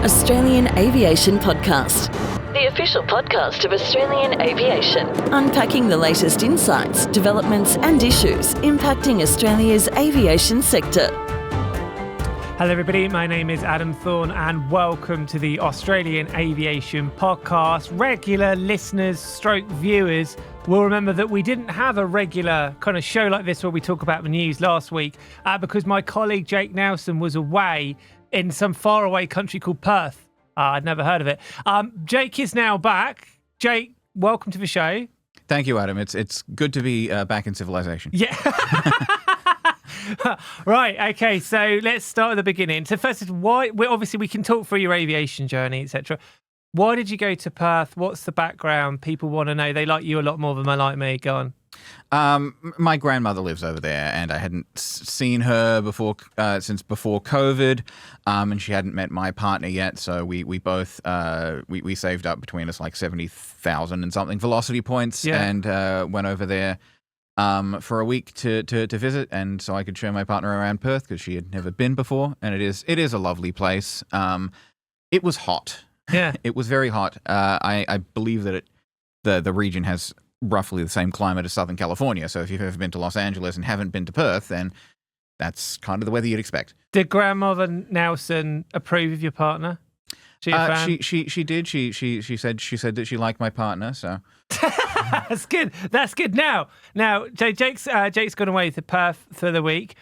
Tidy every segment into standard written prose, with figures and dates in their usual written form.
Australian Aviation Podcast, the official podcast of Australian aviation, unpacking the latest insights, developments and issues impacting Australia's aviation sector. Hello everybody, my name is Adam Thorne and welcome to the Australian Aviation Podcast. Regular listeners stroke viewers will remember that we didn't have a regular kind of show like this where we talk about the news last week because my colleague Jake Nelson was away in some faraway country called Perth. I'd never heard of it. Jake is now back. Jake, welcome to the show. Thank you, Adam. It's good to be back in civilization. Yeah. Right, okay, so let's start at the beginning. So first, why? Obviously, we can talk through your aviation journey, etc. Why did you go to Perth? What's the background? People want to know. They like you a lot more than they like me. Go on. My grandmother lives over there, and I hadn't seen her before since before COVID, and she hadn't met my partner yet. So we both we saved up between us like 70,000 and something velocity points, and went over there for a week to visit, and so I could show my partner around Perth because she had never been before, and it is a lovely place. It was hot. Yeah, it was very hot. I believe that the region has roughly the same climate as Southern California. So if you've ever been to Los Angeles and haven't been to Perth, then that's kind of the weather you'd expect. Did grandmother Nelson approve of your partner? She did. She said that she liked my partner. So that's good. That's good. Now, Jake's gone away to Perth for the week.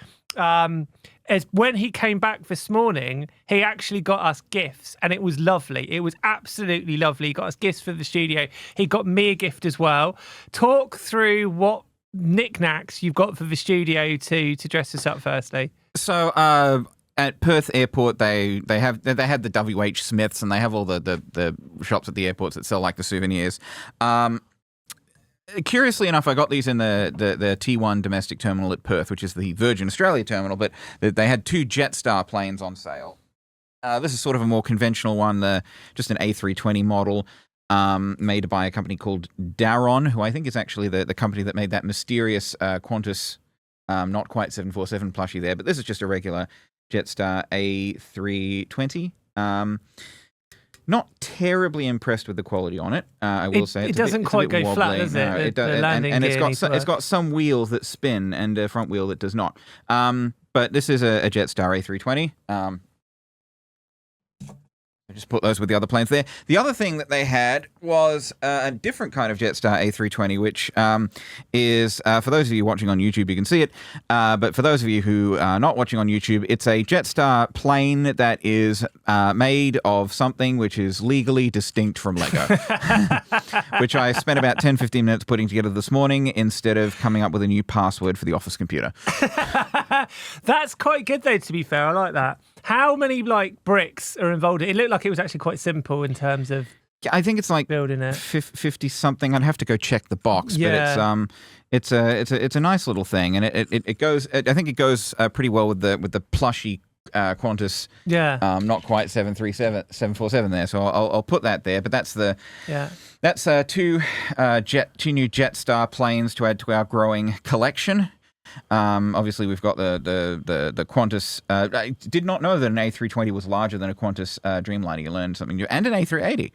As when he came back this morning, he actually got us gifts, and it was lovely. It was absolutely lovely. He got us gifts for the studio. He got me a gift as well. Talk through what knickknacks you've got for the studio to dress us up. Firstly, so at Perth Airport, they had the WH Smiths, and they have all the shops at the airports that sell like the souvenirs. Curiously enough, I got these in the T1 domestic terminal at Perth, which is the Virgin Australia terminal, but they had two Jetstar planes on sale. This is sort of a more conventional one, just an A320 model made by a company called Daron, who I think is actually the company that made that mysterious Qantas, not quite 747 plushie there, but this is just a regular Jetstar A320. Not terribly impressed with the quality on it. I will say it doesn't quite go wobbly. Flat, does it? No, it does, and it's got some wheels that spin and a front wheel that does not. But this is a Jetstar A320. I just put those with the other planes there. The other thing that they had was a different kind of Jetstar A320, which is, for those of you watching on YouTube, you can see it. But for those of you who are not watching on YouTube, it's a Jetstar plane that is made of something which is legally distinct from Lego, which I spent about 10-15 minutes putting together this morning instead of coming up with a new password for the office computer. That's quite good, though, to be fair. I like that. How many bricks are involved? It looked like it was actually quite simple in terms of. I think it's like building it 50 something. I'd have to go check the box, but it's a nice little thing, and it goes. I think it goes pretty well with the plushy Qantas. Yeah. Not quite 747 there, so I'll put that there. But that's two new Jetstar planes to add to our growing collection. Obviously, we've got the Qantas. I did not know that an A320 was larger than a Qantas Dreamliner. You learned something new, and an A380.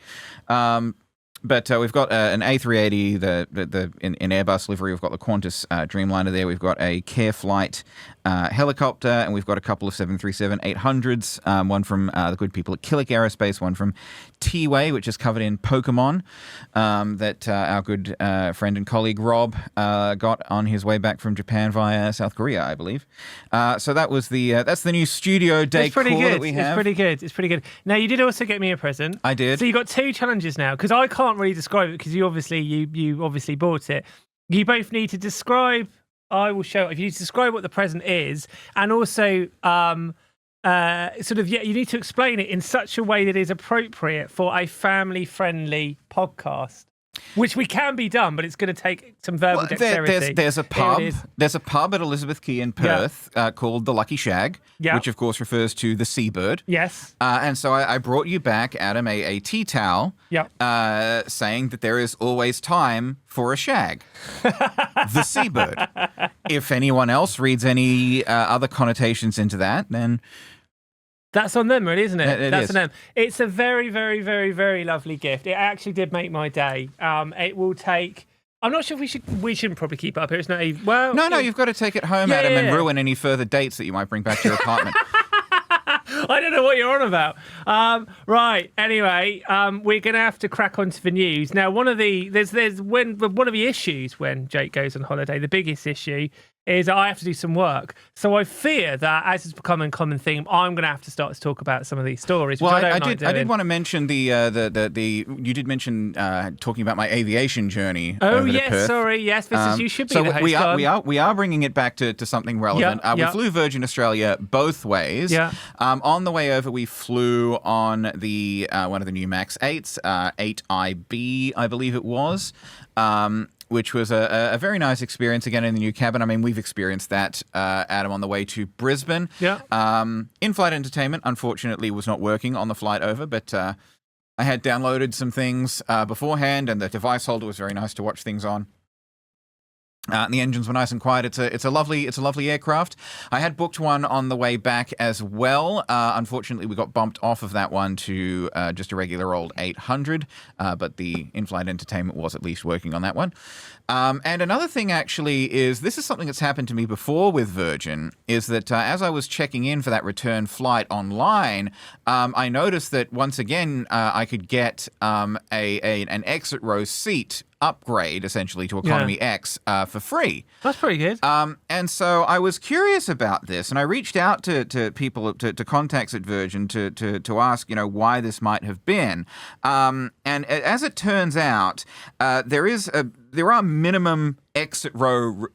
But we've got an A380. In Airbus livery, we've got the Qantas Dreamliner there. We've got a Care Flight helicopter, and we've got a couple of 737-800s. One from the good people at Killick Aerospace, one from T-Way, which is covered in Pokemon, that our good friend and colleague Rob got on his way back from Japan via South Korea, I believe. So that's the new studio decor that we have. It's pretty good. Now, you did also get me a present. I did. So you got two challenges now, because I can't really describe it because you obviously bought it. You both need to describe. I will show. If you need to describe what the present is, and also you need to explain it in such a way that is appropriate for a family-friendly podcast. Which we can be done, but it's going to take some verbal dexterity. There's a pub. There's a pub at Elizabeth Quay in Perth called the Lucky Shag, which of course refers to the seabird. Yes. And so I brought you back, Adam, a tea towel, saying that there is always time for a shag. The seabird. If anyone else reads any other connotations into that, then That's on them, really, isn't it? That's on them. It's a very, very, very, very lovely gift. It actually did make my day. It will take... I'm not sure if we shouldn't probably keep it up here. It's not a... Well... No, you've got to take it home, Adam, and ruin any further dates that you might bring back to your apartment. I don't know what you're on about. Right. Anyway, we're going to have to crack onto the news. Now, one of the issues when Jake goes on holiday, the biggest issue is I have to do some work. So I fear that, as it's become a common theme, I'm going to have to start to talk about some of these stories. Well, I did want to mention you did mention talking about my aviation journey. Oh over yes, to Perth. Sorry, yes, you should be so the host. we are bringing it back to something relevant. We flew Virgin Australia both ways. Yeah. On the way over, we flew on the one of the new Max 8s, 8IB, I believe it was. Which was a very nice experience, again, in the new cabin. I mean, we've experienced that, Adam, on the way to Brisbane. Yeah. In-flight entertainment, unfortunately, was not working on the flight over, but I had downloaded some things beforehand, and the device holder was very nice to watch things on. And the engines were nice and quiet. It's a lovely aircraft. I had booked one on the way back as well. Unfortunately, we got bumped off of that one to just a regular old 800, but the in-flight entertainment was at least working on that one. And another thing, actually, is this is something that's happened to me before with Virgin, is that as I was checking in for that return flight online, I noticed that once again I could get an exit row seat upgrade, essentially, to Economy X for free. That's pretty good. And so I was curious about this, and I reached out to people, to contacts at Virgin to ask, why this might have been. And as it turns out, there are minimum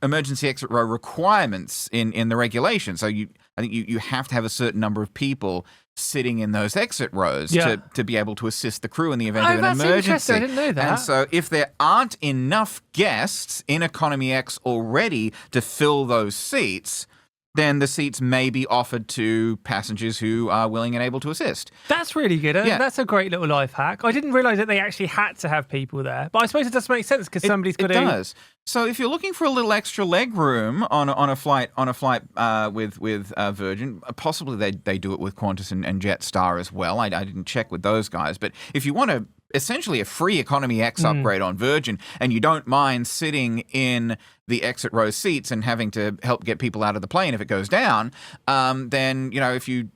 emergency exit row requirements in the regulation. So I think you have to have a certain number of people sitting in those exit rows to be able to assist the crew in the event of an emergency. Interesting. I didn't know that. And so if there aren't enough guests in Economy X already to fill those seats, then the seats may be offered to passengers who are willing and able to assist. That's really good. That's a great little life hack. I didn't realise that they actually had to have people there. But I suppose it does make sense because somebody's got to... It does. So if you're looking for a little extra leg room on a flight with Virgin, possibly they do it with Qantas and Jetstar as well. I didn't check with those guys. But if you want essentially a free Economy X upgrade on Virgin, and you don't mind sitting in the exit row seats and having to help get people out of the plane if it goes down, then if you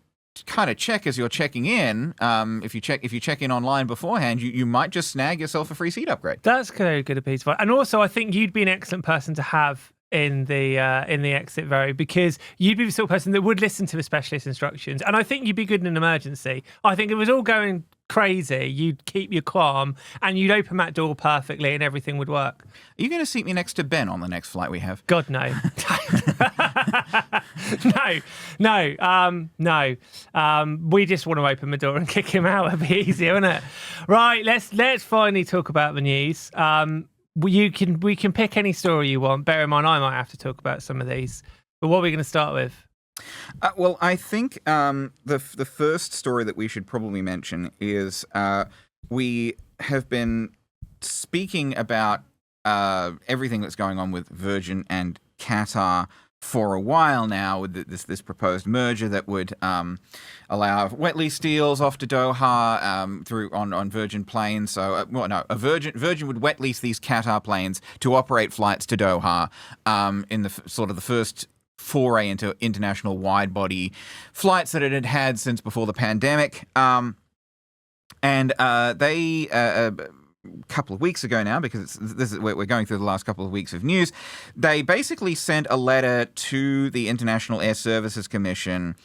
kind of check as you're checking in, if you check in online beforehand, you might just snag yourself a free seat upgrade. That's very good a piece of advice. And also, I think you'd be an excellent person to have in the exit row, because you'd be the sort of person that would listen to the specialist instructions, and I think you'd be good in an emergency. I think if it was all going crazy, you'd keep your calm and you'd open that door perfectly and everything would work. Are you going to seat me next to Ben on the next flight we have? God, no. No. We just want to open the door and kick him out. It'd be easier, wouldn't it? Right, let's finally talk about the news. We can pick any story you want. Bear in mind, I might have to talk about some of these. But what are we going to start with? Well, I think the first story that we should probably mention is we have been speaking about everything that's going on with Virgin and Qatar for a while now, with this proposed merger that would allow wet-lease deals off to Doha through on Virgin planes. So, Virgin would wet-lease these Qatar planes to operate flights to Doha in the sort of the first foray into international wide-body flights that it had since before the pandemic. And they... a couple of weeks ago now, because we're going through the last couple of weeks of news, they basically sent a letter to the International Air Services Commission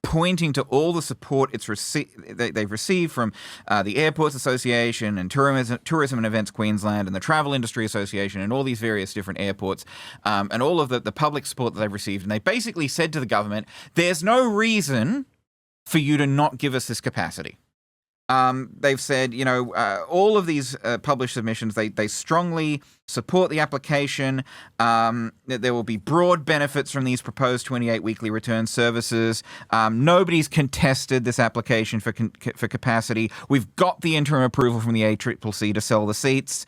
pointing to all the support they've received from the Airports Association and Tourism and Events Queensland and the Travel Industry Association and all these various different airports and all of the public support that they've received. And they basically said to the government, there's no reason for you to not give us this capacity. They've said, all of these published submissions, they strongly support the application. There will be broad benefits from these proposed 28 weekly return services. Nobody's contested this application for capacity. We've got the interim approval from the ACCC to sell the seats.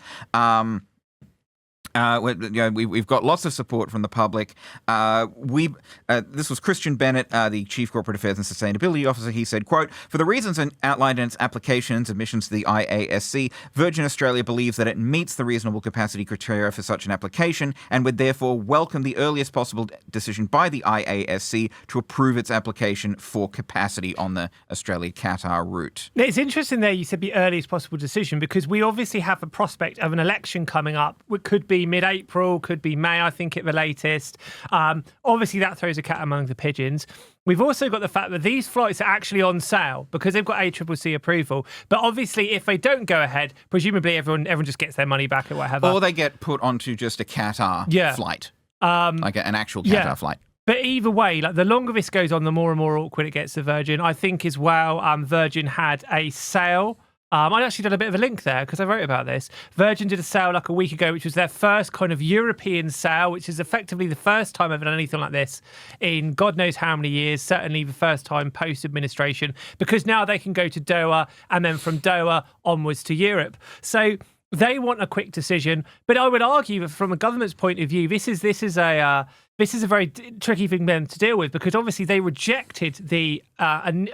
We've got lots of support from the public. This was Christian Bennett, the Chief Corporate Affairs and Sustainability Officer. He said, quote, "For the reasons outlined in its application submissions to the IASC, Virgin Australia believes that it meets the reasonable capacity criteria for such an application and would therefore welcome the earliest possible decision by the IASC to approve its application for capacity on the Australia-Qatar route." It's interesting there you said the earliest possible decision, because we obviously have a prospect of an election coming up. It could be mid-April, could be May, I think, at the latest. Obviously, that throws a cat among the pigeons. We've also got the fact that these flights are actually on sale because they've got ACCC approval. But obviously, if they don't go ahead, presumably everyone just gets their money back or whatever. Or they get put onto just a Qatar flight, like an actual Qatar flight. But either way, like the longer this goes on, the more and more awkward it gets to Virgin. I think as well, Virgin had a sale. I actually did a bit of a link there because I wrote about this. Virgin did a sale like a week ago, which was their first kind of European sale, which is effectively the first time ever done anything like this in God knows how many years, certainly the first time post-administration, because now they can go to Doha and then from Doha onwards to Europe. So they want a quick decision, but I would argue that from a government's point of view, this is a very tricky thing then to deal with, because obviously they rejected the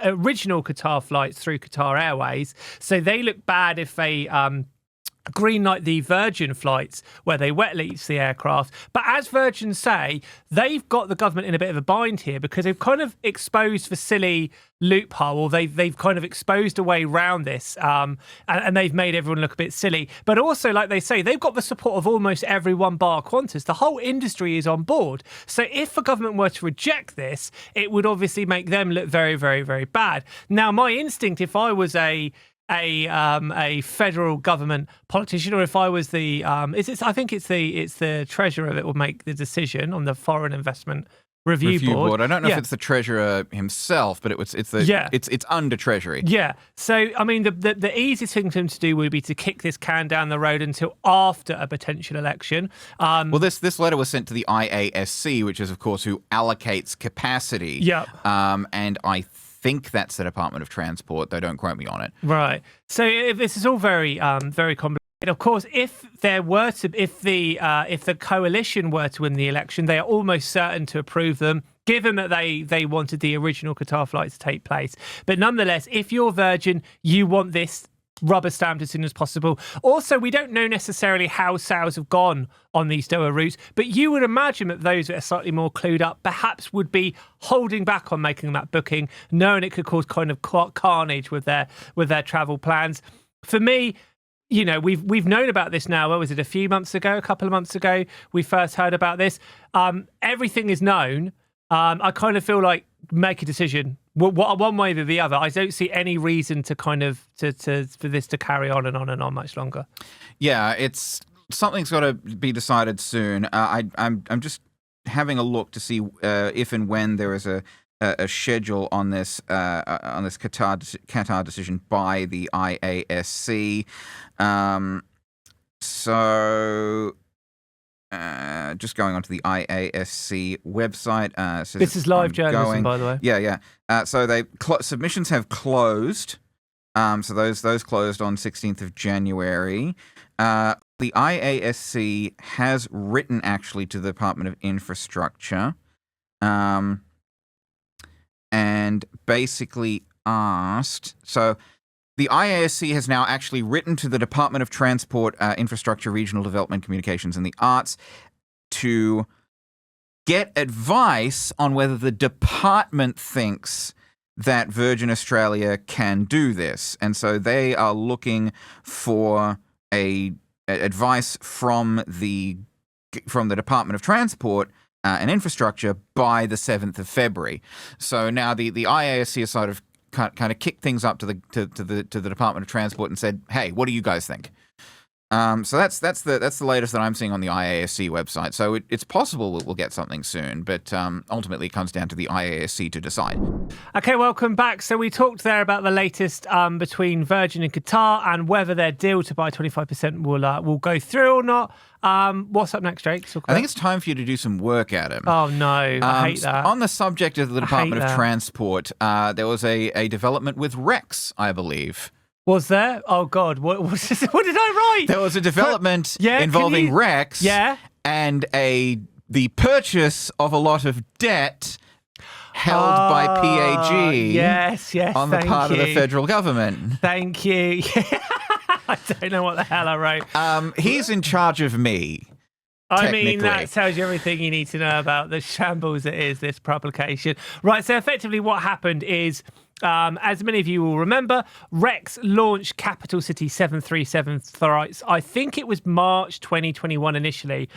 original Qatar flights through Qatar Airways, so they look bad if they greenlight the Virgin flights where they wet-lease the aircraft. But as Virgin say, they've got the government in a bit of a bind here because they've kind of exposed the silly loophole, or they've kind of exposed a way around this, and they've made everyone look a bit silly. But also, like they say, they've got the support of almost everyone bar Qantas. The whole industry is on board. So if the government were to reject this, it would obviously make them look very, very, very bad. Now, my instinct, if I was a federal government politician, or if I was the I think it's the treasurer that will make the decision on the Foreign Investment Review Board. I don't know if it's the treasurer himself, but it's under Treasury. Yeah. So I mean, the easiest thing for him to do would be to kick this can down the road until after a potential election. Well, this letter was sent to the IASC, which is of course who allocates capacity. Yeah. And I think that's the Department of Transport, though don't quote me on it. Right. So this is all very very complicated. Of course, if the coalition were to win the election, they are almost certain to approve them, given that they wanted the original Qatar flights to take place. But nonetheless, if you're Virgin, you want this rubber stamped as soon as possible. Also, we don't know necessarily how sales have gone on these Doha routes, but you would imagine that those that are slightly more clued up perhaps would be holding back on making that booking, knowing it could cause kind of carnage with their travel plans. For me, you know, we've known about this now. What was it, a couple of months ago, we first heard about this. Everything is known. I kind of feel like make a decision. One way or the other. I don't see any reason to kind of for this to carry on and on and on much longer. Yeah, something's got to be decided soon. I'm just having a look to see if and when there is a schedule on this Qatar decision by the IASC. Just going onto the IASC website. This is live journalism, by the way. Yeah. So submissions have closed. So those closed on 16th of January. The IASC has written actually to the Department of Infrastructure, and basically asked. So the IASC has now actually written to the Department of Transport, Infrastructure, Regional Development, Communications and the Arts to get advice on whether the department thinks that Virgin Australia can do this. And so they are looking for advice from the Department of Transport and Infrastructure by the 7th of February. So now the IASC has sort of kind of kicked things up to the Department of Transport and said, "Hey, what do you guys think?" So that's the latest that I'm seeing on the IASC website. So it's possible we'll get something soon, but ultimately it comes down to the IASC to decide. Okay, welcome back. So we talked there about the latest between Virgin and Qatar and whether their deal to buy 25% will go through or not. What's up next, Jake? I think it's time for you to do some work, Adam. Oh, no. I hate that. On the subject of the Department of Transport, there was a development with Rex, I believe. Was there? Oh God, what did I write? There was a development involving Rex and the purchase of a lot of debt held by PAG yes, on the part of the federal government. Thank you. I don't know what the hell I wrote. He's in charge of me. I mean, that tells you everything you need to know about the shambles that is this publication. Right, so effectively what happened is, as many of you will remember, Rex launched Capital City 737 flights. I think it was March 2021 initially.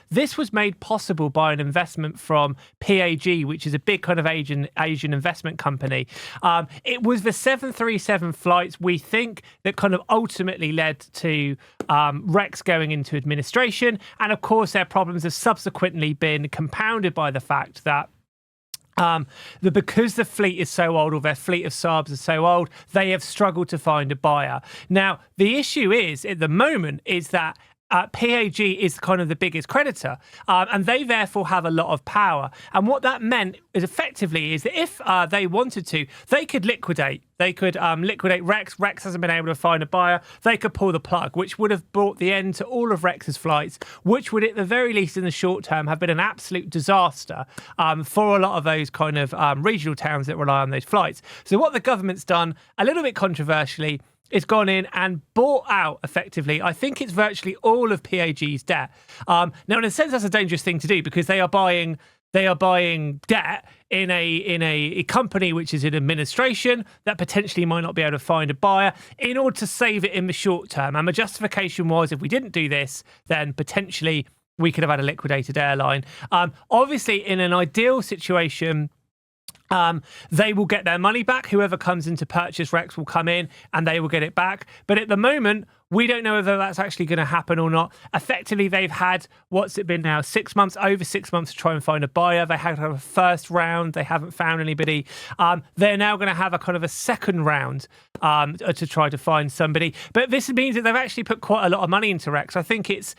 This was made possible by an investment from PAG, which is a big kind of Asian investment company. It was the 737 flights, we think, that kind of ultimately led to Rex going into administration. And of course, their problems have subsequently been compounded by the fact that because the fleet is so old, or their fleet of Saabs are so old, they have struggled to find a buyer. Now, the issue is, at the moment, is that PAG is kind of the biggest creditor, and they therefore have a lot of power. And what that meant is effectively is that if they wanted to, they could liquidate. They could liquidate Rex. Rex hasn't been able to find a buyer. They could pull the plug, which would have brought the end to all of Rex's flights, which would, at the very least in the short term, have been an absolute disaster for a lot of those kind of regional towns that rely on those flights. So what the government's done, a little bit controversially, it's gone in and bought out, effectively, I think it's virtually all of PAG's debt. Now, in a sense, that's a dangerous thing to do because they are buying debt in a company which is in administration that potentially might not be able to find a buyer in order to save it in the short term. And the justification was, if we didn't do this, then potentially we could have had a liquidated airline. Obviously, in an ideal situation, they will get their money back. Whoever comes in to purchase Rex will come in and they will get it back. But at the moment, we don't know whether that's actually going to happen or not. Effectively, they've had, what's it been now, 6 months, over 6 months to try and find a buyer. They had a first round. They haven't found anybody. They're now going to have a kind of a second round to try to find somebody. But this means that they've actually put quite a lot of money into Rex. I think it's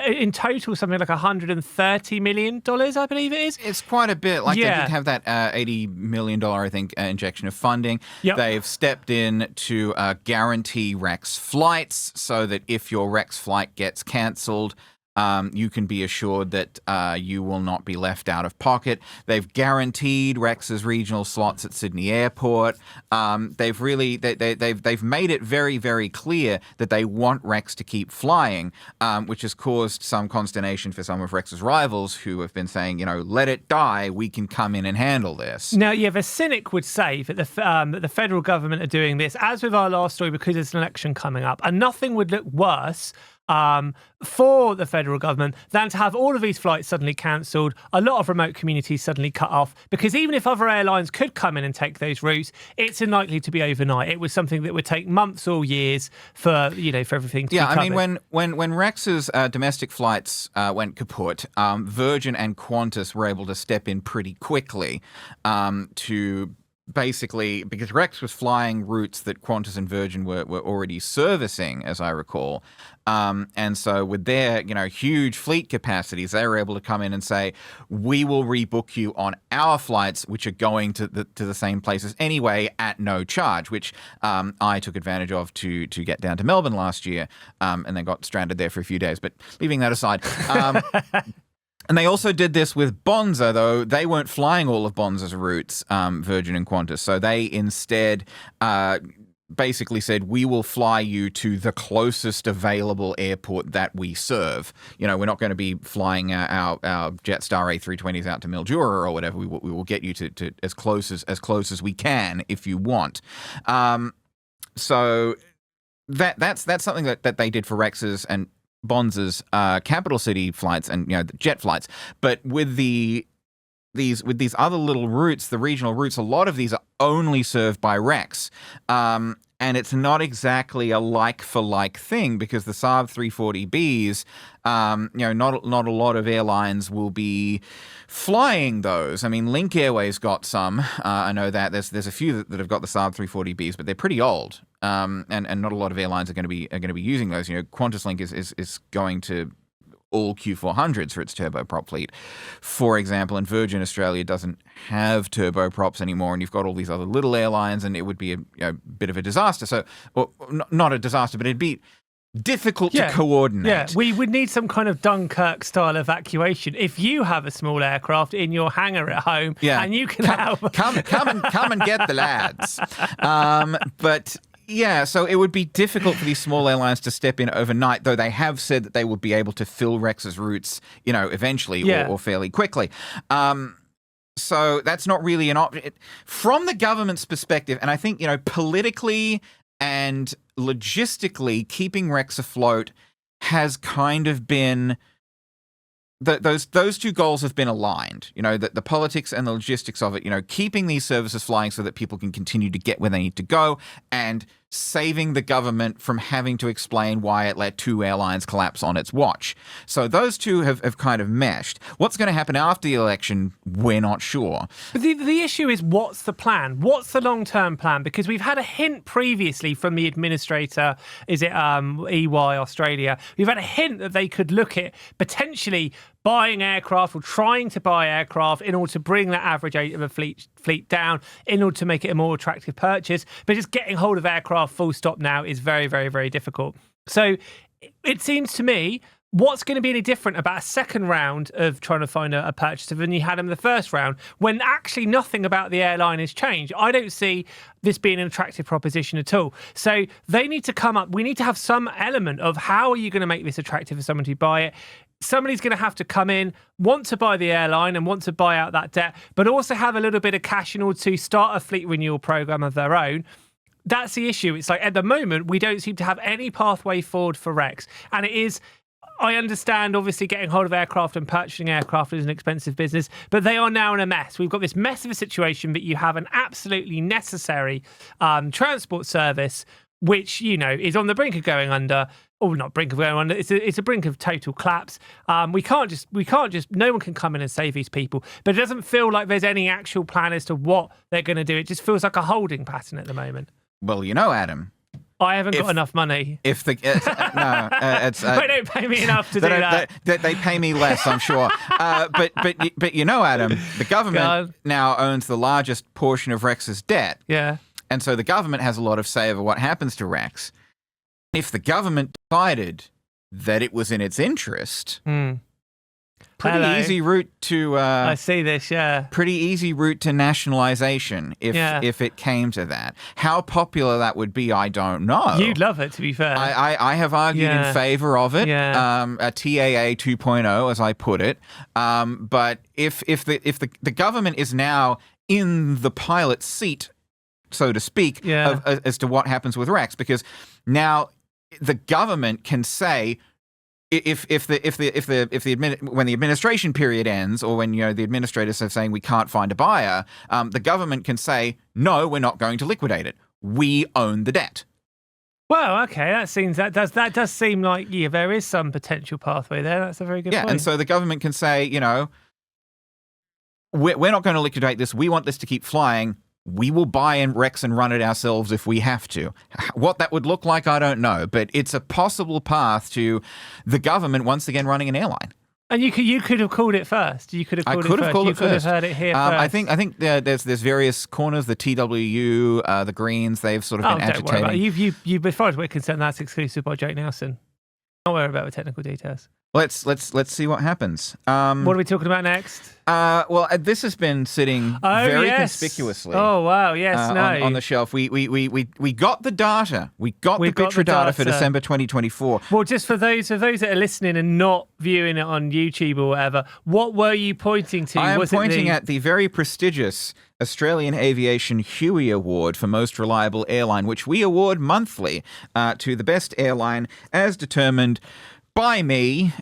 in total something like $130 million, I believe it is. It's quite a bit. They did have that $80 million, I think, injection of funding. Yep. They've stepped in to guarantee Rex flights so that if your Rex flight gets cancelled, you can be assured that you will not be left out of pocket. They've guaranteed Rex's regional slots at Sydney Airport. They've made it very, very clear that they want Rex to keep flying, which has caused some consternation for some of Rex's rivals who have been saying, let it die. We can come in and handle this. Now, the cynic would say that the federal government are doing this, as with our last story, because there's an election coming up, and nothing would look worse for the federal government than to have all of these flights suddenly cancelled, a lot of remote communities suddenly cut off, because even if other airlines could come in and take those routes, it's unlikely to be overnight. It was something that would take months or years for everything to be covered. I mean, when Rex's domestic flights went kaput, Virgin and Qantas were able to step in pretty quickly to basically, because Rex was flying routes that Qantas and Virgin were already servicing, as I recall. And so with their, huge fleet capacities, they were able to come in and say, we will rebook you on our flights, which are going to the same places anyway at no charge, which I took advantage of to get down to Melbourne last year, and then got stranded there for a few days. But leaving that aside, and they also did this with Bonza, though they weren't flying all of Bonza's routes, Virgin and Qantas. So they instead basically said, we will fly you to the closest available airport that we serve. We're not going to be flying our Jetstar A320s out to Mildura or whatever. We will get you to as close as we can if you want. So that's something that they did for Rex's and Bonza's capital city flights and the jet flights, but with these other little routes, the regional routes, a lot of these are only served by Rex, and it's not exactly a like for like thing, because the Saab 340Bs, not a lot of airlines will be flying those. I mean, Link Airways got some. I know that there's a few that have got the Saab 340Bs, but they're pretty old. And not a lot of airlines are going to be using those. Qantas Link is going to all Q400s for its turboprop fleet, for example. And Virgin Australia doesn't have turboprops anymore, and you've got all these other little airlines, and it would be a bit of a disaster. So, well, not a disaster, but it'd be difficult to coordinate. Yeah, we would need some kind of Dunkirk-style evacuation. If you have a small aircraft in your hangar at home, and you can help, come and get the lads. But yeah, so it would be difficult for these small airlines to step in overnight, though they have said that they would be able to fill Rex's routes, eventually or fairly quickly. So that's not really an option from the government's perspective, and I think politically and logistically, keeping Rex afloat has kind of been those two goals have been aligned. The politics and the logistics of it. Keeping these services flying so that people can continue to get where they need to go, and saving the government from having to explain why it let 2 airlines collapse on its watch. So those two have kind of meshed. What's going to happen after the election, we're not sure. But the issue is, what's the plan? What's the long-term plan? Because we've had a hint previously from the administrator, is it EY Australia? We've had a hint that they could look at potentially buying aircraft or trying to buy aircraft in order to bring that average age of a fleet down, in order to make it a more attractive purchase. But just getting hold of aircraft full stop now is very, very, very difficult. So it seems to me, what's going to be any different about a second round of trying to find a purchaser than you had in the first round, when actually nothing about the airline has changed? I don't see this being an attractive proposition at all. So they need to come up. We need to have some element of how are you going to make this attractive for someone to buy it. Somebody's going to have to come in, want to buy the airline and want to buy out that debt, but also have a little bit of cash in order to start a fleet renewal program of their own. That's the issue. It's like, at the moment, we don't seem to have any pathway forward for Rex. And it is, I understand, obviously, getting hold of aircraft and purchasing aircraft is an expensive business, but they are now in a mess. We've got this mess of a situation, but you have an absolutely necessary transport service, which, is on the brink of going under. Or not brink of going under. It's a brink of total collapse. We can't just. No one can come in and save these people. But it doesn't feel like there's any actual plan as to what they're going to do. It just feels like a holding pattern at the moment. Well, Adam, I haven't got enough money. If the they don't pay me enough to do that. They pay me less, I'm sure. But Adam, the government now owns the largest portion of Rex's debt. Yeah, and so the government has a lot of say over what happens to Rex. If the government decided that it was in its interest, pretty easy route to. I see this, yeah. Pretty easy route to nationalisation if it came to that. How popular that would be, I don't know. You'd love it, to be fair. I have argued in favour of it. Yeah. A TAA 2.0, as I put it. But if the government is now in the pilot's seat, so to speak, as to what happens with Rex, because now the government can say, when the administration period ends, or when the administrators are saying we can't find a buyer, the government can say, no, we're not going to liquidate it. We own the debt. Well, okay, that does seem like there is some potential pathway there. That's a very good point. Yeah, and so the government can say, we're not going to liquidate this. We want this to keep flying. We will buy in Rex and run it ourselves if we have to. What that would look like, I don't know, but it's a possible path to the government once again running an airline. And you could have called it first. You could have called it first. You could have heard it here first. I think there's various corners. The TWU, the Greens, they've sort of been agitating. Don't worry about it. You, as far as we're concerned, that's exclusive by Jake Nelson. Don't worry about the technical details. Let's see what happens. What are we talking about next? Well, this has been sitting very conspicuously. Oh wow, yes, on the shelf. We got the data. We got the Bitra data for December 2024. Well, just for those that are listening and not viewing it on YouTube or whatever, what were you pointing to? I am pointing at the very prestigious Australian Aviation Huey Award for Most Reliable Airline, which we award monthly to the best airline as determined by me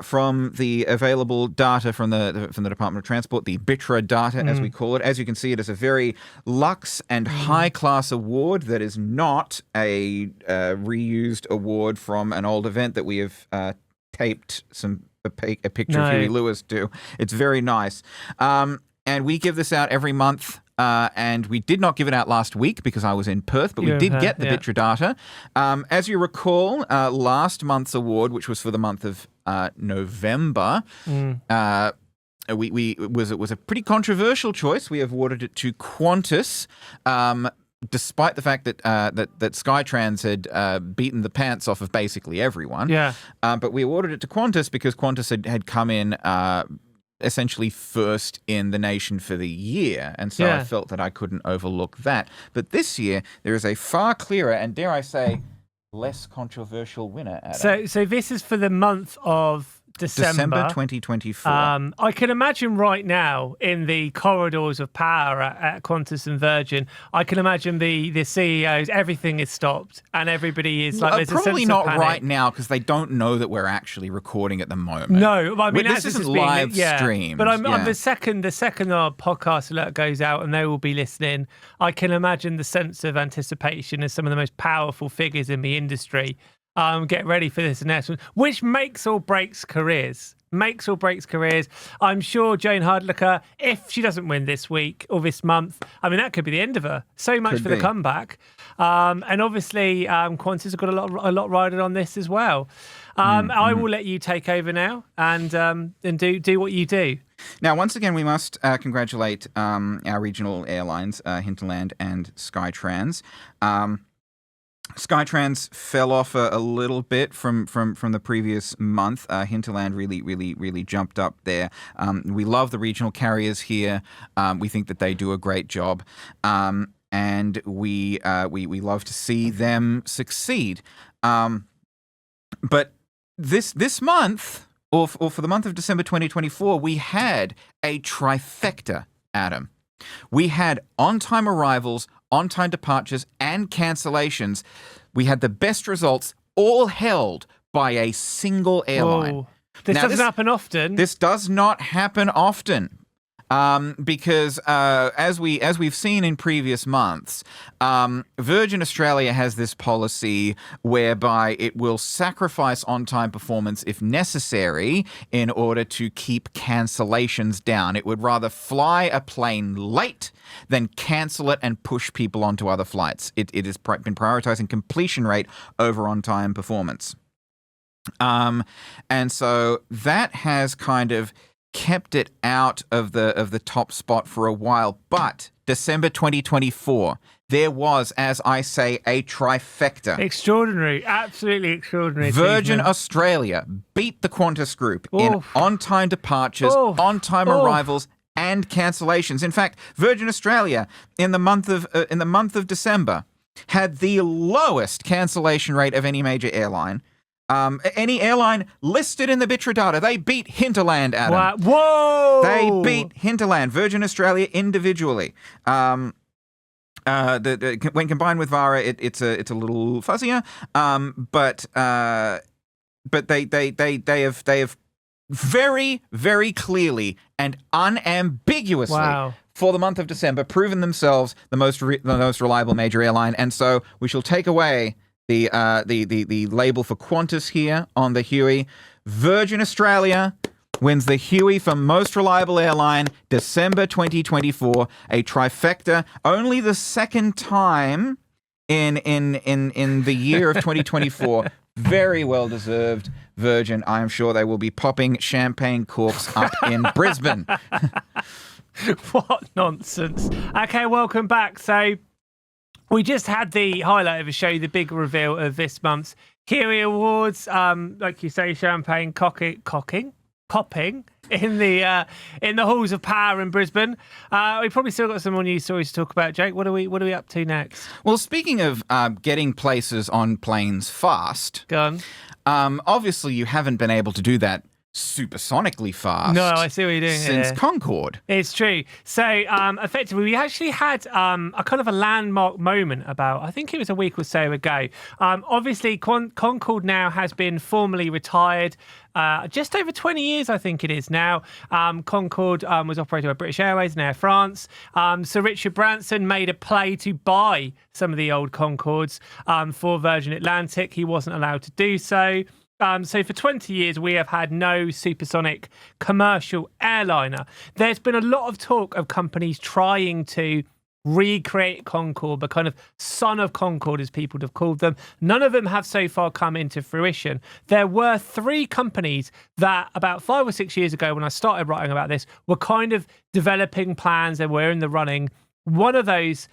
from the available data from the Department of Transport, the Bitra data, as we call it. As you can see, it is a very luxe and high-class award that is not a reused award from an old event that we have taped a picture of Huey Lewis to. It's very nice. And we give this out every month. And we did not give it out last week because I was in Perth, but we did get the Bitra data. As you recall, last month's award, which was for the month of November. It was a pretty controversial choice. We awarded it to Qantas, despite the fact that that Skytrans had beaten the pants off of basically everyone. Yeah. But we awarded it to Qantas because Qantas had come in essentially first in the nation for the year, and so I felt that I couldn't overlook that. But this year there is a far clearer and, dare I say, less controversial winner, Adam. So this is for the month of December 2024. I can imagine right now in the corridors of power at Qantas and Virgin, I can imagine the CEOs, everything is stopped and everybody is like, there's probably a sense not of panic. right now because they don't know that we're actually recording at the moment. No, I mean, this isn't live streamed. But I'm the second our podcast alert goes out and they will be listening, I can imagine the sense of anticipation as some of the most powerful figures in the industry get ready for this announcement, which makes or breaks careers. I'm sure Jane Hardlicker, if she doesn't win this week or this month, I mean, that could be the end of her. So much for the comeback. And obviously, Qantas have got a lot riding on this as well. I will let you take over now and do what you do. Now, once again, we must congratulate our regional airlines, Hinterland and Skytrans. Skytrans fell off a little bit from the previous month. Hinterland really jumped up there. We love the regional carriers here. We think that they do a great job, and we love to see them succeed. But this month, or for the month of December 2024, we had a trifecta, Adam. We had on-time arrivals, on-time departures, and cancellations. We had the best results, all held by a single airline. Whoa. This doesn't happen often. This does not happen often. Because as we've seen in previous months, Virgin Australia has this policy whereby it will sacrifice on-time performance if necessary in order to keep cancellations down. It would rather fly a plane late than cancel it and push people onto other flights. It has been prioritizing completion rate over on-time performance. And so that has kind of kept it out of the top spot for a while. But December 2024, there was, as I say, a trifecta. Extraordinary, absolutely extraordinary. Virgin Australia beat the Qantas Group in on-time departures, on-time arrivals, and cancellations. In fact, Virgin Australia in the month of December had the lowest cancellation rate of any major airline. Any airline listed in the Bitra data, they beat Hinterland, Adam. Wow. Whoa! They beat Hinterland, Virgin Australia individually. When combined with Vara, it's a little fuzzier. But they have very, very clearly and unambiguously for the month of December proven themselves the most reliable major airline, and so we shall take away the label for Qantas here on the Huey. Virgin Australia wins the Huey for most reliable airline, December 2024, a trifecta. Only the second time in the year of 2024. Very well deserved, Virgin. I am sure they will be popping champagne corks up in Brisbane. What nonsense. Okay, welcome back. So we just had the highlight of the show, the big reveal of this month's Huey Awards. Like you say, champagne popping in the halls of power in Brisbane. We probably still got some more news stories to talk about. Jake, what are we up to next? Well, speaking of getting places on planes fast, go on. Obviously you haven't been able to do that supersonically fast. No, I see what you're doing since here. Concorde. It's true. So effectively, we actually had a kind of a landmark moment about, I think it was a week or so ago. Obviously, Concorde now has been formally retired. Just over 20 years, I think it is now. Concorde was operated by British Airways and Air France. Sir Richard Branson made a play to buy some of the old Concordes for Virgin Atlantic. He wasn't allowed to do so. So for 20 years, we have had no supersonic commercial airliner. There's been a lot of talk of companies trying to recreate Concorde, the kind of son of Concorde, as people have called them. None of them have so far come into fruition. There were 3 companies that about 5 or 6 years ago, when I started writing about this, were kind of developing plans and were in the running. One of those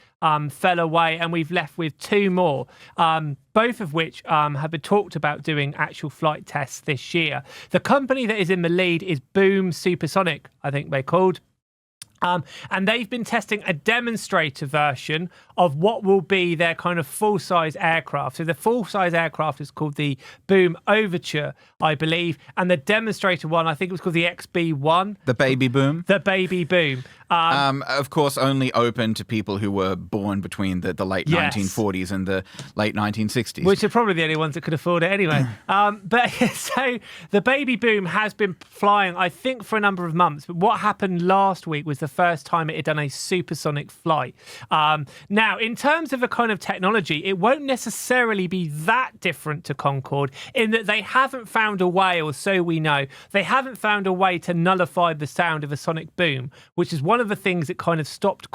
fell away, and we've left with 2 more, both of which have been talked about doing actual flight tests this year. The company that is in the lead is Boom Supersonic, I think they're called. And they've been testing a demonstrator version of what will be their kind of full-size aircraft. So the full-size aircraft is called the Boom Overture, I believe. And the demonstrator one, I think it was called the XB1. The Baby Boom? The Baby Boom. Of course, only open to people who were born between the late 1940s and the late 1960s. Which are probably the only ones that could afford it anyway. But so the Baby Boom has been flying, I think, for a number of months. But what happened last week was the first time it had done a supersonic flight. Now, in terms of a kind of technology, it won't necessarily be that different to Concorde in that they haven't found a way, or so we know, they haven't found a way to nullify the sound of a sonic boom, which is one of the things that kind of stopped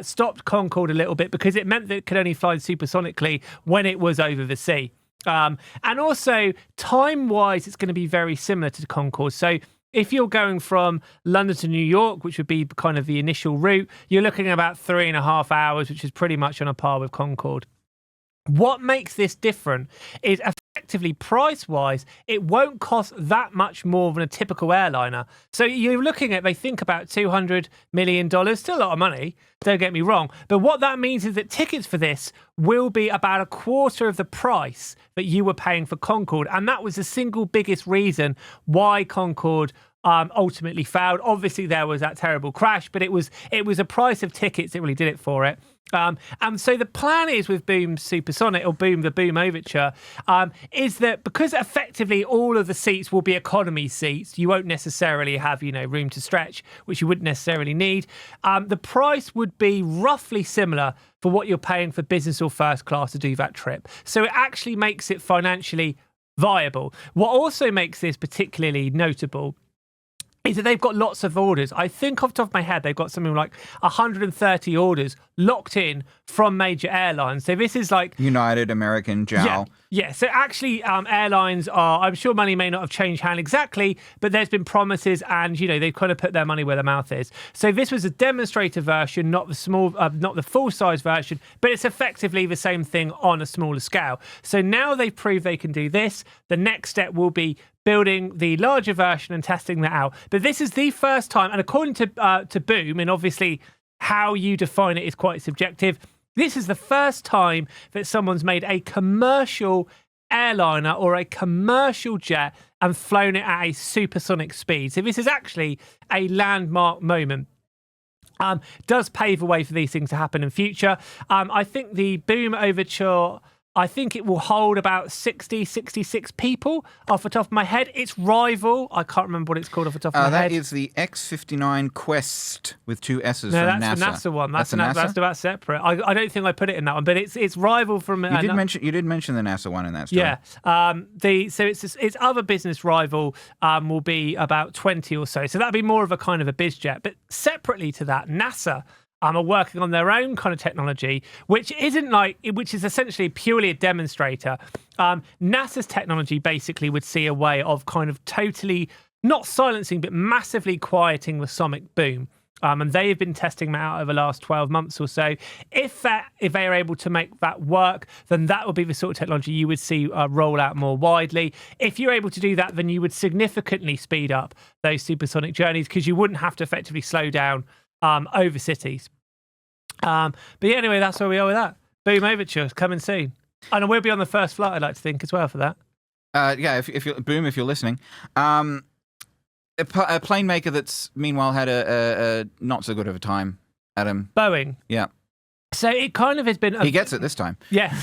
stopped Concorde a little bit, because it meant that it could only fly supersonically when it was over the sea. And also, time-wise, it's going to be very similar to Concorde. So if you're going from London to New York, which would be kind of the initial route, you're looking at about 3.5 hours, which is pretty much on a par with Concorde. What makes this different is effectively price-wise, it won't cost that much more than a typical airliner. So you're looking at, they think about $200 million, still a lot of money, don't get me wrong. But what that means is that tickets for this will be about a quarter of the price that you were paying for Concorde. And that was the single biggest reason why Concorde ultimately failed. Obviously, there was that terrible crash, but it was a price of tickets that really did it for it. And so the plan is with Boom Supersonic, or the Boom Overture, is that because effectively all of the seats will be economy seats, you won't necessarily have, room to stretch, which you wouldn't necessarily need. The price would be roughly similar for what you're paying for business or first class to do that trip. So it actually makes it financially viable. What also makes this particularly notable is that they've got lots of orders. I think off the top of my head, they've got something like 130 orders locked in from major airlines. So this is like United, American, JAL. Yeah. So actually, airlines are, I'm sure money may not have changed hand exactly, but there's been promises and, they've kind of put their money where their mouth is. So this was a demonstrator version, not the full-size version, but it's effectively the same thing on a smaller scale. So now they've proved they can do this. The next step will be building the larger version and testing that out. But this is the first time, and according to Boom, and obviously how you define it is quite subjective, this is the first time that someone's made a commercial airliner or a commercial jet and flown it at a supersonic speed. So this is actually a landmark moment. Does pave the way for these things to happen in future. I think the Boom Overture, I think it will hold about 66 people off the top of my head. Its rival, I can't remember what it's called off the top of my head. That is the X-59 Quest with 2 S's no, from NASA. That's the NASA one. That's NASA? That's separate. I don't think I put it in that one, but it's rival from. You did mention the NASA one in that story. Yeah. So its other business rival will be about 20 or so. So that'd be more of a kind of a biz jet. But separately to that, NASA are working on their own kind of technology, which is essentially purely a demonstrator. NASA's technology basically would see a way of kind of totally not silencing, but massively quieting the sonic boom. And they have been testing that out over the last 12 months or so. If they are able to make that work, then that would be the sort of technology you would see roll out more widely. If you're able to do that, then you would significantly speed up those supersonic journeys, because you wouldn't have to effectively slow down over cities. But yeah, anyway, that's where we are with that. Boom Overture coming soon, and we'll be on the first flight, I'd like to think, as well for that. If you're listening, a plane maker that's meanwhile had a not so good of a time, Adam. Boeing. Yeah. So it kind of has been. He gets it this time. Yeah.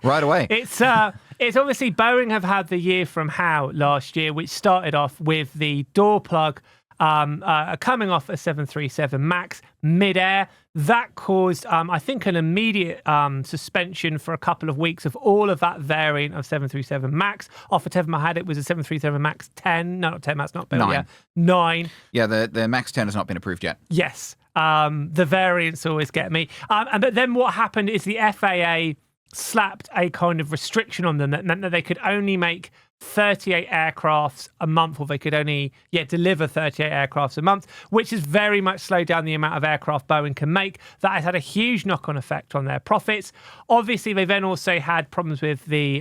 Right away. It's obviously Boeing have had the year from how last year, which started off with the door plug coming off a 737 MAX mid-air. That caused, I think, an immediate suspension for a couple of weeks of all of that variant of 737 MAX. Off the top of my head, it was a 737 MAX 10. No, not 10, that's not built yet. 9. Yeah, the MAX 10 has not been approved yet. Yes. The variants always get me. But then what happened is the FAA slapped a kind of restriction on them that meant that they could only make 38 aircrafts a month, or they could only deliver 38 aircrafts a month, which has very much slowed down the amount of aircraft Boeing can make. That has had a huge knock-on effect on their profits. Obviously, they then also had problems with the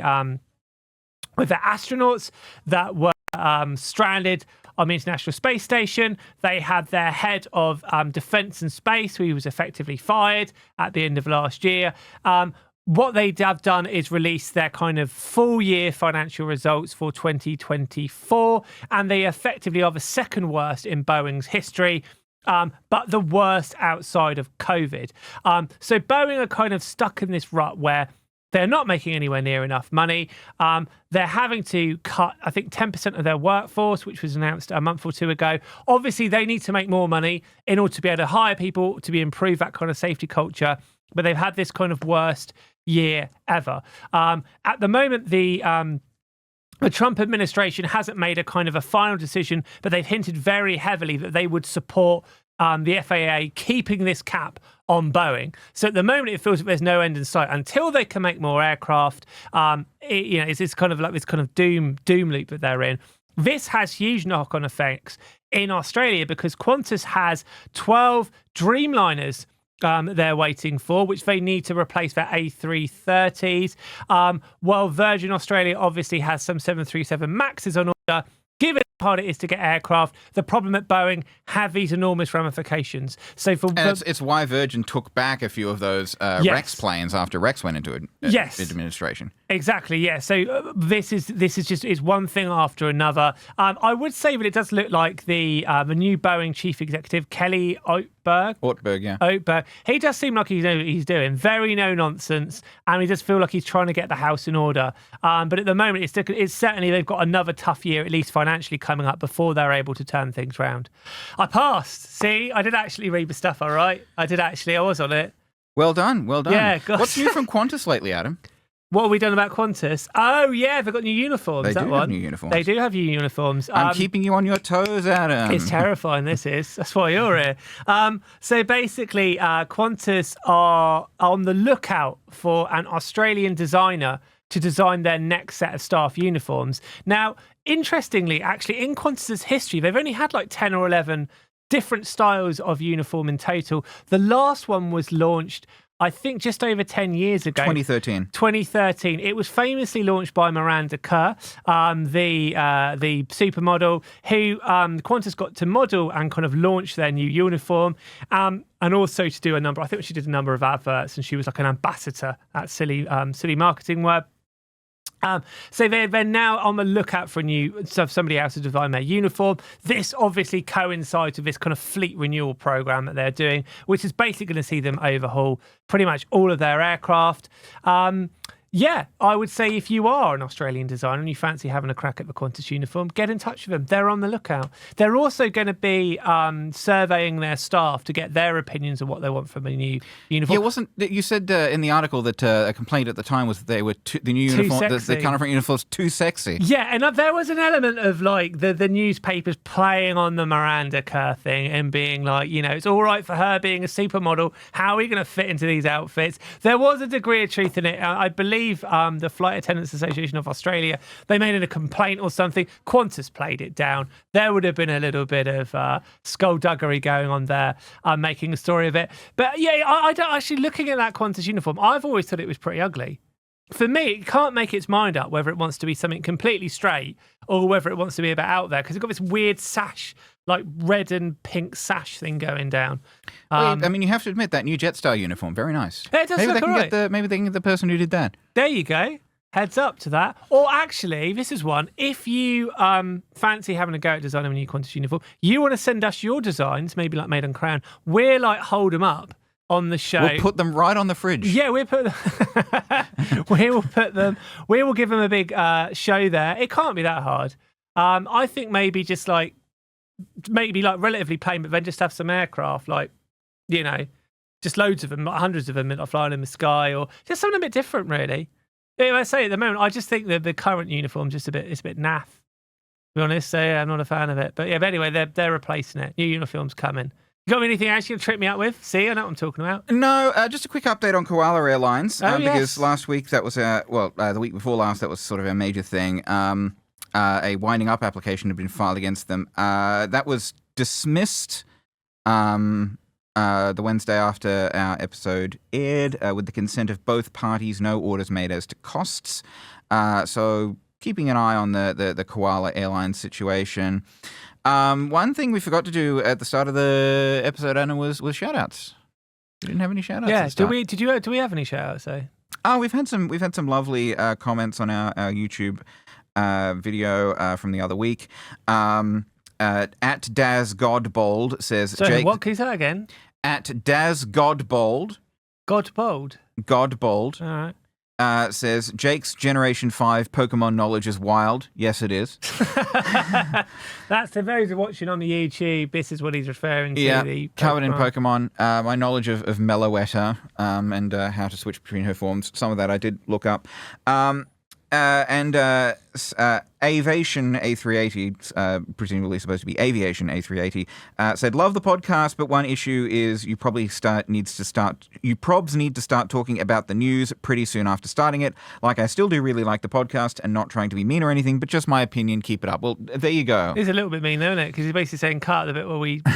astronauts that were stranded on the International Space Station. They had their head of defence and space, who was effectively fired at the end of last year. What they have done is release their kind of full year financial results for 2024, and they effectively are the second worst in Boeing's history, but the worst outside of COVID. So Boeing are kind of stuck in this rut where they're not making anywhere near enough money. They're having to cut, I think, 10% of their workforce, which was announced a month or two ago. Obviously, they need to make more money in order to be able to hire people to improve that kind of safety culture. But they've had this kind of worst year ever. At the moment, the Trump administration hasn't made a kind of a final decision, but they've hinted very heavily that they would support the FAA keeping this cap on Boeing. So at the moment, it feels like there's no end in sight until they can make more aircraft. It's kind of like this kind of doom loop that they're in. This has huge knock-on effects in Australia because Qantas has 12 Dreamliners they're waiting for, which they need to replace their A330s. While Virgin Australia obviously has some 737 Maxes on order. Given how hard it is to get aircraft, the problem at Boeing have these enormous ramifications. So it's why Virgin took back a few of those Rex planes after Rex went into administration. Exactly, yeah. So this is just one thing after another. I would say that it does look like the new Boeing chief executive, Kelly Ortberg. He does seem like he knows what he's doing. Very no nonsense, and he does feel like he's trying to get the house in order. But at the moment, it's certainly they've got another tough year, at least financially, coming up before they're able to turn things around. I passed. See, I did actually read the stuff. All right, I was on it. Well done. Yeah. God. What's new from Qantas lately, Adam? What have we done about Qantas? Oh, yeah, they've got new uniforms. They do have new uniforms. They do have new uniforms. I'm keeping you on your toes, Adam. It's terrifying, this is. That's why you're here. So basically, Qantas are on the lookout for an Australian designer to design their next set of staff uniforms. Now, interestingly, actually, in Qantas's history, they've only had like 10 or 11 different styles of uniform in total. The last one was launched, I think, just over 10 years ago. 2013. It was famously launched by Miranda Kerr, the supermodel, who Qantas got to model and kind of launch their new uniform, and also to do I think she did a number of adverts, and she was like an ambassador at silly marketing word. So they're now on the lookout for somebody else to design their uniform. This obviously coincides with this kind of fleet renewal program that they're doing, which is basically going to see them overhaul pretty much all of their aircraft. Yeah, I would say if you are an Australian designer and you fancy having a crack at the Qantas uniform, get in touch with them. They're on the lookout. They're also going to be surveying their staff to get their opinions on what they want from a new uniform. Yeah, you said in the article that a complaint at the time was that they were the new uniform, the counterfeit uniform's too sexy. Yeah, and there was an element of like the newspapers playing on the Miranda Kerr thing and being like, it's all right for her being a supermodel. How are we going to fit into these outfits? There was a degree of truth in it. I believe the Flight Attendants Association of Australia, they made it a complaint or something. Qantas played it down. There would have been a little bit of skullduggery going on there, making a story of it. But yeah, I don't actually, looking at that Qantas uniform, I've always thought it was pretty ugly. For me, it can't make its mind up whether it wants to be something completely straight or whether it wants to be a bit out there, because it's got this weird sash, like red and pink sash thing going down. Well, I mean, you have to admit that new Jetstar uniform, very nice. It does look all right. Maybe they can get the person who did that. There you go. Heads up to that. Or actually, this is one. If you fancy having a go at designing a new Qantas uniform, you want to send us your designs, maybe like made on crayon. We're like hold them up on the show. We'll put them right on the fridge. Yeah, we will give them a big show there. It can't be that hard. I think maybe relatively plain, but then just have some aircraft, like, just loads of them, like hundreds of them flying in the sky, or just something a bit different, really. I say at the moment, I just think that the current uniform it's a bit naff, to be honest. So yeah, I'm not a fan of it. But yeah, but anyway, they're replacing it. New uniform's coming. You got anything else you can trip me up with? See, I know what I'm talking about. No, just a quick update on Koala Airlines. Yes. Because last week, that was the week before last, that was sort of a major thing. A winding up application had been filed against them. That was dismissed the Wednesday after our episode aired with the consent of both parties, no orders made as to costs. So keeping an eye on the Koala Airlines situation. One thing we forgot to do at the start of the episode, Anna, was shout-outs. We didn't have any shout-outs. Yeah, do we have any shout-outs, though? Oh, we've had some lovely comments on our YouTube video from the other week. At Daz Godbold says... Sorry, Jake, what? Can you say that again? At Daz Godbold. Godbold? Godbold. All right. Says, Jake's Generation 5 Pokemon knowledge is wild. Yes, it is. That's for those who are watching on the YouTube. This is what he's referring to. Yeah, the covered in Pokemon. My knowledge of Meloetta and how to switch between her forms. Some of that I did look up. Aviation A380, presumably supposed to be Aviation A380, said, love the podcast, but one issue is you probs need to start talking about the news pretty soon after starting it. Like, I still do really like the podcast and not trying to be mean or anything, but just my opinion, keep it up. Well, there you go. It's a little bit mean, though, isn't it? Because he's basically saying cut the bit where we I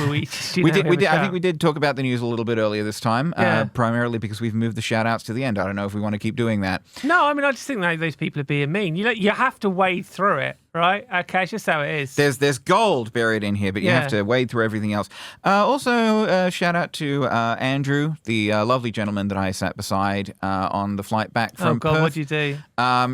think we did talk about the news a little bit earlier this time, primarily because we've moved the shout-outs to the end. I don't know if we want to keep doing that. No, I mean, I just think that those people are being mean. You have to wade through it, right? Okay, it's just how it is. There's gold buried in here, but you have to wade through everything else. Also, shout out to Andrew, the lovely gentleman that I sat beside on the flight back from Perth. Oh God, what'd you do?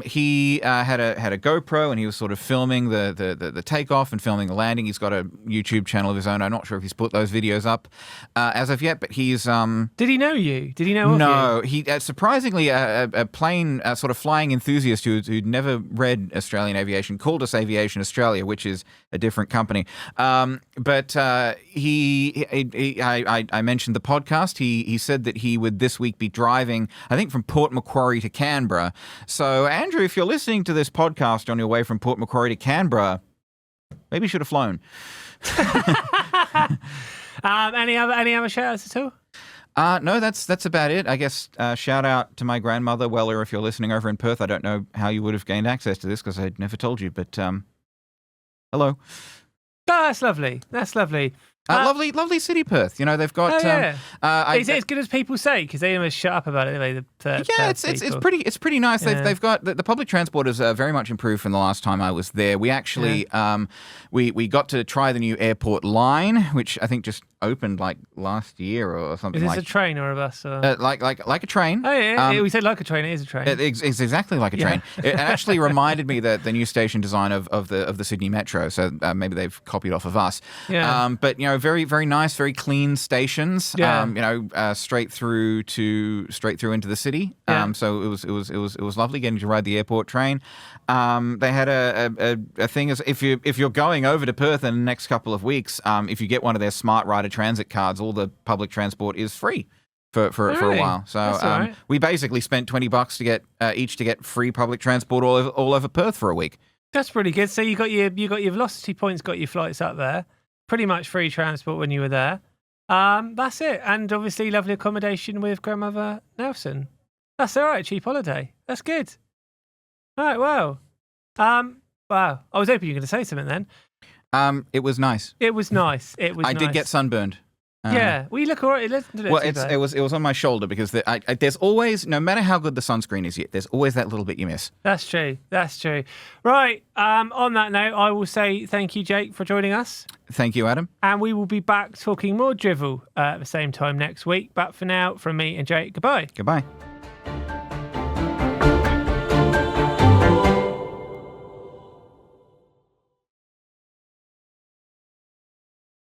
He had a GoPro and he was sort of filming the takeoff and filming the landing. He's got a YouTube channel of his own. I'm not sure if he's put those videos up as of yet, but he's. Did he know you? Did he know of you? No, he surprisingly a plane sort of flying enthusiast who'd never read Australian aviation called us Aviation Australia, which is a different company. But I mentioned the podcast. He said that he would this week be driving, I think, from Port Macquarie to Canberra. So, Andrew, if you're listening to this podcast on your way from Port Macquarie to Canberra, maybe you should have flown. Any other shout-outs at all? No, that's about it. I guess shout out to my grandmother, Weller, if you're listening over in Perth. I don't know how you would have gained access to this because I'd never told you, but hello. Oh, that's lovely. That's lovely. Lovely city, Perth. You know, they've got. Is it as good as people say? Because they almost shut up about it anyway. It's pretty nice. Yeah. They've got the public transport is very much improved from the last time I was there. We actually we got to try the new airport line, which I think just opened like last year or something. Is this a train or a bus? Or... like a train. Oh yeah, we said like a train. It is a train. It's exactly like a train. It actually reminded me that the new station design of the Sydney Metro. So maybe they've copied off of us. Yeah. But you know, very very nice, very clean stations. Yeah. Straight through into the city. Yeah. So it was lovely getting to ride the airport train. They had a thing as if you're going over to Perth in the next couple of weeks, if you get one of their Smart Rider transit cards, all the public transport is free for a while. So we basically spent $20 to get free public transport all over Perth for a week. That's pretty good. So you got your velocity points, got your flights up there. Pretty much free transport when you were there. That's it. And obviously lovely accommodation with grandmother Nelson. That's all right. Cheap holiday. That's good. All right. Wow. Wow. I was hoping you were going to say something then. It was nice. It was nice. I did get sunburned. Yeah. Well, you look all right. It was on my shoulder because there's always, no matter how good the sunscreen is, there's always that little bit you miss. That's true. Right. On that note, I will say thank you, Jake, for joining us. Thank you, Adam. And we will be back talking more drivel at the same time next week. But for now, from me and Jake, goodbye. Goodbye.